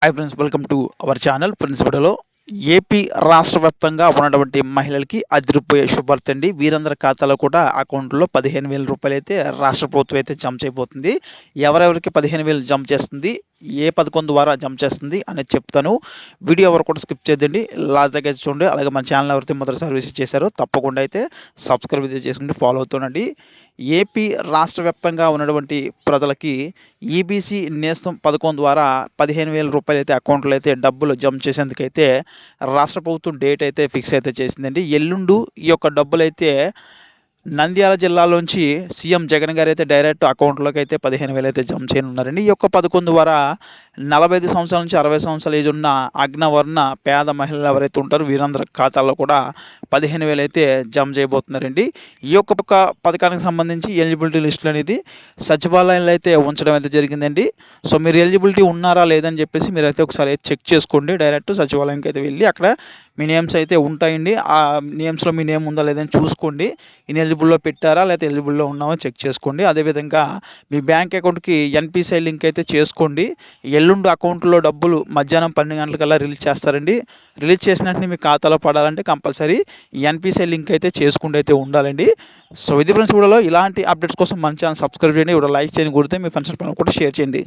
Hi friends, welcome to our channel. Friends, వీడియోలో AP రాష్ట్ర వ్యాప్తంగా ఉన్నటువంటి మహిళలకి అదిరిపోయే శుభార్త అండి. వీరందరి ఖాతాలో కూడా అకౌంట్లో 15,000 రూపాయలు అయితే రాష్ట్ర ప్రభుత్వం అయితే జమ చేయబోతుంది. ఎవరెవరికి 15,000 జమ చేస్తుంది, ఏ పథకం ద్వారా జమ చేస్తుంది అనేది చెప్తాను. వీడియో ఎవరు కూడా స్కిప్ చేయదండి, లాస్ట్ దగ్గర చూడండి. అలాగే మన ఛానల్ ఎవరైతే మొదటిసారి విజిట్ చేశారో తప్పకుండా అయితే సబ్స్క్రైబ్ అయితే చేసుకుంటే ఫాలో అవుతుండండి. ఏపీ రాష్ట్ర వ్యాప్తంగా ఉన్నటువంటి ప్రజలకి ఈబీసీ నేస్తం పథకం ద్వారా 15,000 రూపాయలు అయితే అకౌంట్లో అయితే డబ్బులు జమ చేసేందుకైతే రాష్ట్ర ప్రభుత్వం డేట్ అయితే ఫిక్స్ అయితే చేసిందండి. ఎల్లుండు ఈ యొక్క డబ్బులు అయితే నంద్యాల జిల్లాలోంచి సీఎం జగన్ గారు అయితే డైరెక్ట్ అకౌంట్లోకి అయితే 15,000 అయితే జమ చేయనున్నారండి. ఈ యొక్క పథకం ద్వారా 45 సంవత్సరాల నుంచి 60 సంవత్సరాల ఏజ్ ఉన్న అగ్రవర్ణ పేద మహిళలు ఎవరైతే ఉంటారో వీరందరి ఖాతాల్లో కూడా 15,000 అయితే జమ చేయబోతున్నారండి. ఈ యొక్క పథకానికి సంబంధించి ఎలిజిబిలిటీ లిస్టులు అనేది సచివాలయంలో అయితే ఉంచడం అయితే జరిగిందండి. సో మీరు ఎలిజిబిలిటీ ఉన్నారా లేదని చెప్పేసి మీరైతే ఒకసారి చెక్ చేసుకోండి. డైరెక్ట్ సచివాలయంకి అయితే వెళ్ళి అక్కడ మీ నేమ్స్ అయితే ఉంటాయండి. ఆ నేమ్స్లో మీ నేమ్ ఉందా లేదని చూసుకోండి. ఇన్ఎలిజిబుల్లో పెట్టారా లేకపోతే ఎలిజిబుల్లో ఉన్నామో చెక్ చేసుకోండి. అదేవిధంగా మీ బ్యాంక్ అకౌంట్కి ఎన్పిసిఐ లింక్ అయితే చేసుకోండి. ఎల్లుండి అకౌంట్లో డబ్బులు మధ్యాహ్నం 12 గంటలకల్లా రిలీజ్ చేస్తారండి. రిలీజ్ చేసిన వెంటనే మీ ఖాతాలో పడాలంటే కంపల్సరీ ఎన్పిసిఐ లింక్ అయితే చేసుకుంటూ అయితే ఉండాలండి. సో ఇది ఫ్రెండ్స్, వీడియోలో ఇలాంటి అప్డేట్స్ కోసం మన ఛానల్ సబ్స్క్రైబ్ చేయండి. లైక్ చేయండి, కొడితే మీ ఫ్రెండ్స్ కూడా షేర్ చేయండి.